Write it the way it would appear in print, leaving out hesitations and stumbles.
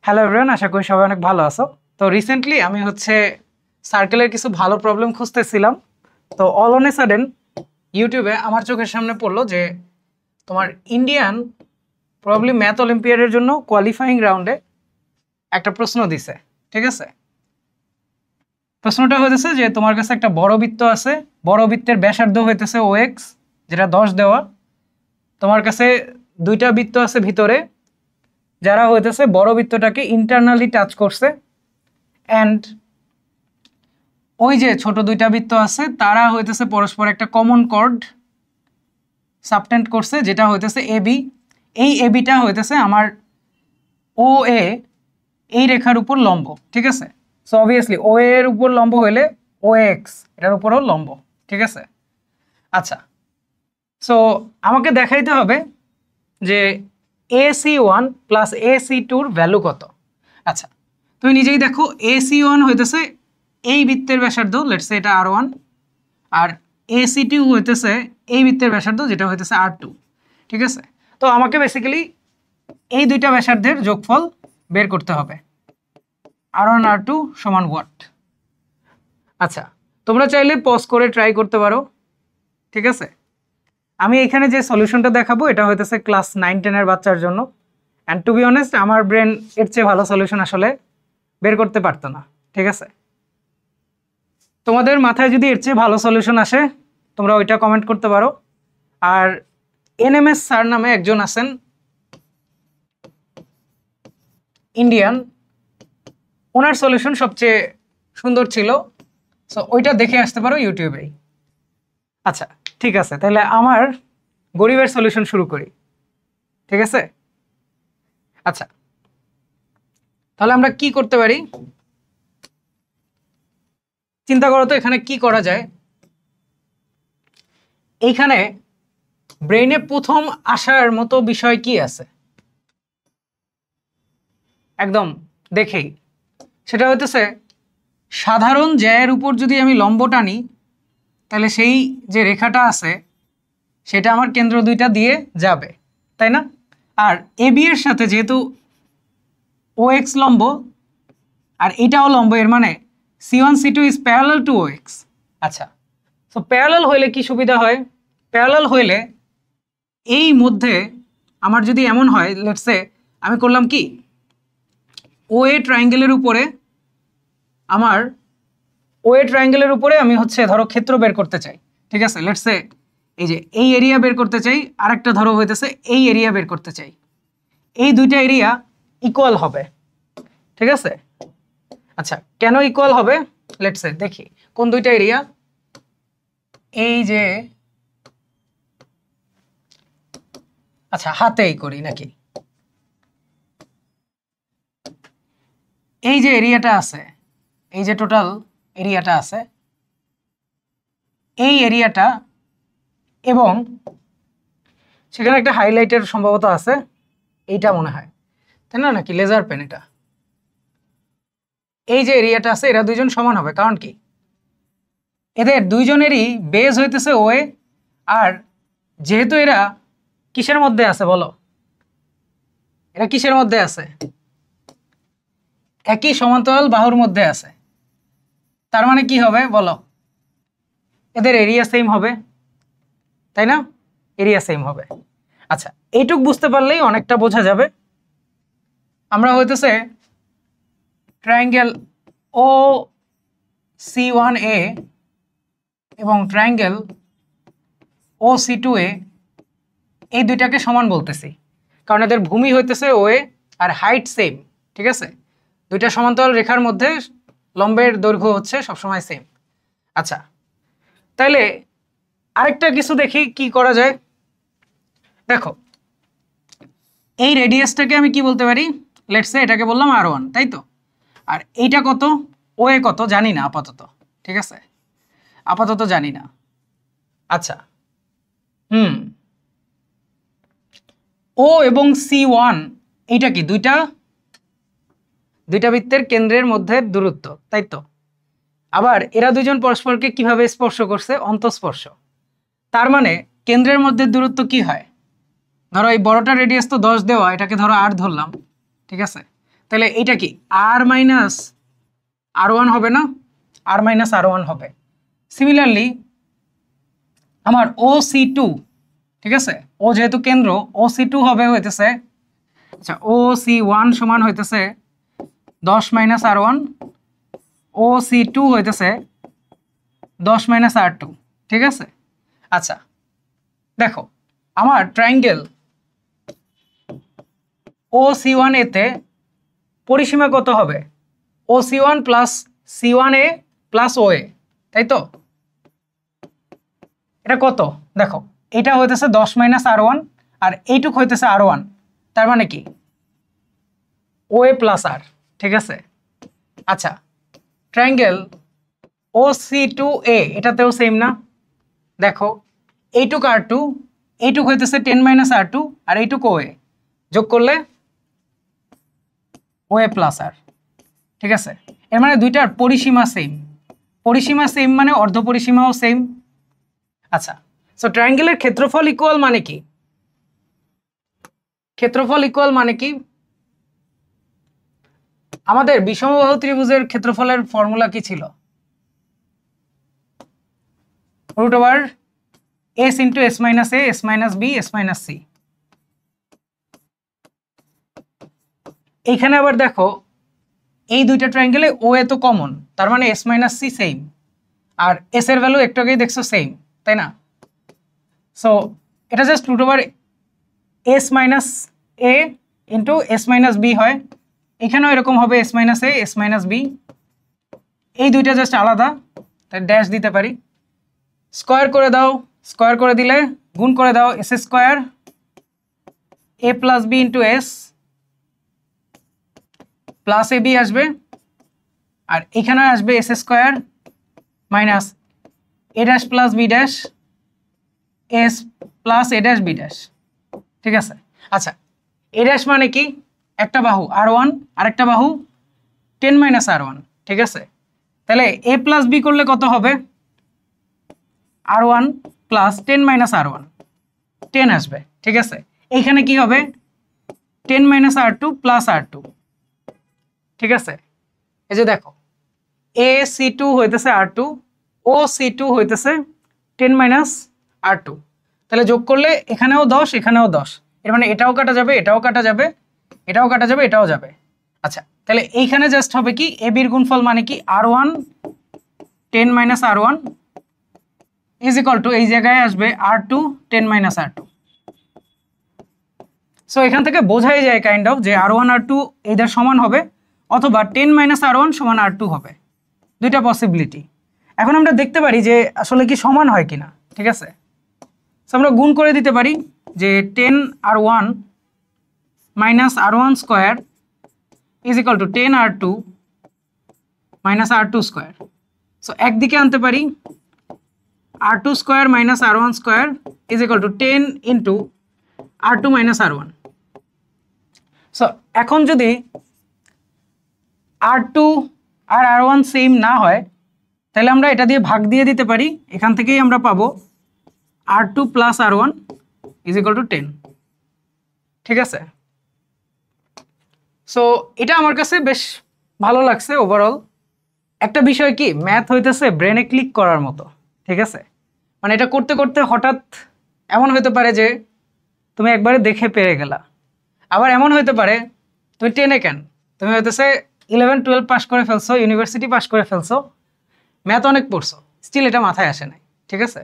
Hello everyone, আশা করি সবাই অনেক ভালো আছো। তো রিসেন্টলি আমি সার্কেলের কিছু ভালো প্রবলেম খুঁজতেছিলাম। তো অল অন এ সাডেন ইউটিউবে আমার চোখের সামনে পড়লো যে তোমার ইন্ডিয়ান প্রবলি ম্যাথ অলিম্পিয়াডের জন্য কোয়ালিফাইং রাউন্ডে একটা প্রশ্ন দিছে। ঠিক আছে, প্রশ্নটা হইতেছে যে তোমার কাছে একটা বড় বৃত্ত আছে, বড় বৃত্তের ব্যাসার্ধ হইতেছে OX, যেটা 10 দেওয়া। তোমার কাছে দুইটা বৃত্ত আছে ভিতরে, যারা হইতেছে বড় বৃত্তটাকে ইন্টারনালি টাচ করছে, অ্যান্ড ওই যে ছোট দুইটা বৃত্ত আছে তারা হইতেছে পরস্পর একটা কমন কর্ড সাবটেন্ড করছে, যেটা হইতেছে AB। এই ABটা হইতেছে আমার OA এই রেখার উপর লম্ব। ঠিক আছে, সো অবভিয়াসলি OA এর উপর লম্ব হইলে OX এটার উপরও লম্ব। ঠিক আছে, আচ্ছা, সো আমাকে দেখাইতে হবে যে AC1 প্লাস AC2 ভ্যালু কত। আচ্ছা, তুমি নিজেই দেখো, AC1 হইতেছে এই বৃত্তের ব্যাসার্ধ, লেটস সে এটা R1, আর AC2 হইতেছে এই বৃত্তের ব্যাসার্ধ, যেটা হইতেছে R2। ঠিক আছে, তো আমাকে বেসিক্যালি এই দুইটা ব্যাসার্ধের যোগফল বের করতে হবে। R1 R2 সমান হোয়াট। আচ্ছা, তোমরা চাইলে পজ করে ট্রাই করতে পারো। ঠিক আছে, আমি এখানে যে সলিউশনটা দেখাবো এটা হইতেছে ক্লাস 9-10 এর বাচ্চার জন্য, অ্যান্ড টু বি অনেস্ট আমার ব্রেন এর চেয়ে ভালো সলিউশন আসলে বের করতে পারতো না। ঠিক আছে, তোমাদের মাথায় যদি এর চেয়ে ভালো সলিউশন আসে তোমরা ওইটা কমেন্ট করতে পারো। আর NMS স্যার নামে একজন আছেন ইন্ডিয়ান, ওনার সলিউশন সবচেয়ে সুন্দর ছিল, সো ওইটা দেখে আসতে পারো ইউটিউবেই। আচ্ছা ঠিক আছে, তাহলে আমার গরিবের সলিউশন শুরু করি। ঠিক আছে, আচ্ছা তাহলে আমরা কি করতে পারি, চিন্তা করো তো এখানে কি করা যায়। এইখানে ব্রেইনে প্রথম আসার মতো বিষয় কি আছে একদম দেখেই, সেটা হইতেছে সাধারণ জ্যায়ের উপর যদি আমি লম্ব টানি তাহলে সেই যে রেখাটা আছে সেটা আমার কেন্দ্র দুইটা দিয়ে যাবে, তাই না? আর AB এর সাথে যেহেতু OX লম্ব আর এটাও লম্ব, এর মানে C1 C2 is parallel to OX। আচ্ছা, তো প্যারালাল হইলে কি সুবিধা হয়? প্যারালাল হইলে এই মধ্যে আমার যদি এমন হয়, লেটস সে আমি করলাম কি, OA ট্রায়াঙ্গেলের উপরে আমি ধরো ক্ষেত্র বের করতে চাই। ঠিক আছে, লেটস সে এই যে এই এরিয়া বের করতে চাই, আরেকটা ধরো হইতেছে এই এরিয়া বের করতে চাই। এই দুইটা এরিয়া ইকুয়াল হবে। ঠিক আছে, আচ্ছা কেন ইকুয়াল হবে লেটস সে দেখি কোন দুইটা এরিয়া। এই যে আচ্ছা হাতেই করি নাকি, এই যে এরিয়াটা আছে, এই যে টোটাল এরিয়াটা আছে, এই এরিয়াটা এবং সেখানে একটা হাইলাইটের সম্ভবত আছে, এইটা মনে হয়, তাই না? নাকি লেজার পেন, এটা এই যে এরিয়াটা আছে, এরা দুইজন সমান হবে। কারণ কি, এদের দুইজনেরই বেজ হইতেছে OA, আর যেহেতু এরা কিসের মধ্যে আছে বলো, এরা কিসের মধ্যে আছে? একই সমান্তরাল বাহুর মধ্যে আছে, তার মানে কি হবে বলো, এদের এরিয়া সেম হবে, তাই না? এরিয়া সেম হবে। আচ্ছা, এইটুক বুঝতে পারলেই অনেকটা বোঝা যাবে। আমরা হইতেছে ট্রায়াঙ্গেল OC1A এবং ট্রায়াঙ্গেল OC2A এই দুইটাকে সমান বলতেছি, কারণ এদের ভূমি হইতেছে OA আর হাইট সেম। ঠিক আছে, দুইটা সমান্তরাল রেখার মধ্যে লম্বের দৈর্ঘ্য হচ্ছে সবসময় সেম। আচ্ছা, তাহলে আরেকটা কিছু দেখি কি করা যায়। দেখো, এই রেডিয়াসটাকে আমি কি বলতে পারি, লেটস সে এটাকে বললাম R1, তাই তো? আর এইটা কত, OA কত জানি না আপাতত। ঠিক আছে, আপাতত জানি না। আচ্ছা, O এবং C1 এইটা কি, দুইটা বৃত্তের কেন্দ্রের মধ্যে দূরত্ব, তাই তো? আবার এরা দুইজন পরস্পরকে কিভাবে স্পর্শ করছে, অন্তঃস্পর্শ। তার মানে কেন্দ্রের মধ্যে দূরত্ব কি হয়, ধরো এই বড়টা রেডিয়াস তো 10 দেওয়া, এটাকে ধরো R ধরলাম। ঠিক আছে, তাহলে এইটা কি r-r1 হবে না, r-r1 হবে। সিমিলারলি আমার OC2, ঠিক আছে, ও যেহেতু কেন্দ্র, OC2 হবে হইতেছে, আচ্ছা OC1 সমান হইতেছে 10 - r1, OC2 হইতেছে 10 - r2, ঠিক আছে। আচ্ছা দেখো আমার ট্রায়াঙ্গেল OC1 এতে পরিসীমা কত হবে, OC1 plus C1A plus OA, তাই তো? এটা কত দেখো, এটা হইতেছে 10 - r1 আর এইটুক হইতেছে r1, তার মানে কি OA প্লাস R, ঠিক আছে। আচ্ছা ট্রায়াঙ্গেল OC2A এটাতেও সেম না, দেখো এইটুক r2, এইটুক হইতেছে 10 - r2 আর এইটুক OA, যোগ করলে OA প্লাস R, ঠিক আছে। এর মানে দুইটার পরিসীমা সেম, পরিসীমা সেম মানে অর্ধ পরিসীমাও সেম। আচ্ছা সো ট্রায়াঙ্গেলের ক্ষেত্রফল ইকুয়াল মানে কি, ক্ষেত্রফল ইকুয়াল মানে কি, আমাদের বিষমবাহু ত্রিভুজের ক্ষেত্রফলের ফর্মুলা কি ছিল, √s × s - a s - b s - c। এইখানে আবার দেখো এই দুইটা ট্রায়াঙ্গেলে OA তো কমন, তার মানে s - c সেম, আর s এর ভ্যালু একটু আগেই দেখছো সেম, তাই না? সো এটা just √s - a × s - b হয়, এখানেও এরকম হবে s - a s - b, এই দুইটা জাস্ট আলাদা, তাই ড্যাশ দিতে পারি। স্কয়ার করে দাও, স্কয়ার করে দিলে গুণ করে দাও s square a + b × s plus ab আসবে, আর এখানে আসবে s square minus a' + b' s plus a' b', ঠিক আছে। আচ্ছা a' মানে কি, একটা বাহু r1 আর একটা বাহু 10 - r1, ঠিক আছে। তাহলে a + b করলে কত হবে, r1 প্লাস 10 - r1, 10 আসবে, ঠিক আছে। এইখানে কি হবে 10 - r2 প্লাস r2, ঠিক আছে। এই যে দেখো AC2 হইতেছে r2, OC2 হইতেছে 10 - r2, তাহলে যোগ করলে এখানেও 10 এখানেও 10, এর মানে এটাও কাটা যাবে এটাও কাটা যাবে এটাও কাটা যাবে এটাও যাবে। আচ্ছা তাহলে এইখানে জাস্ট হবে কি AB এর গুণফল মানে কি r1 10 - r1 is equal to এই জায়গায় আসবে r2 10 - r2। সো এখান থেকে বোঝাই যায় কাইন্ড অফ যে r1 r2 এদের সমান হবে, অথবা 10 - r1 সমান r2 হবে, দুইটা পসিবিলিটি। এখন আমরা দেখতে পারি যে আসলে কি সমান হয় কিনা, ঠিক আছে। সো আমরা গুণ করে দিতে পারি যে 10 r1 minus r1 square is equal to 10 r2 minus r2 square. So একদিকে আনতে পারি r2 square minus r1 square is equal to 10 into r2 minus r1। So এখন যদি r2 আর r1 সেম না হয় তাহলে আমরা এটা দিয়ে ভাগ দিয়ে দিতে পারি, এখান থেকেই আমরা পাবো r2 plus r1 is equal to 10, ঠিক আছে। সো এটা আমার কাছে বেশ ভালো লাগছে ওভারঅল। একটা বিষয় কি, ম্যাথ হইতেছে ব্রেনে ক্লিক করার মতো, ঠিক আছে। মানে এটা করতে করতে হঠাৎ এমন হতে পারে যে তুমি একবারে দেখে পেরে গেলা, আবার এমন হতে পারে তুমি 10-এ কেন, তুমি হইতেছে 11-12 পাস করে ফেলছো, ইউনিভার্সিটি পাস করে ফেলছো, ম্যাথ অনেক পড়ছো, স্টিল এটা মাথায় আসে নাই, ঠিক আছে।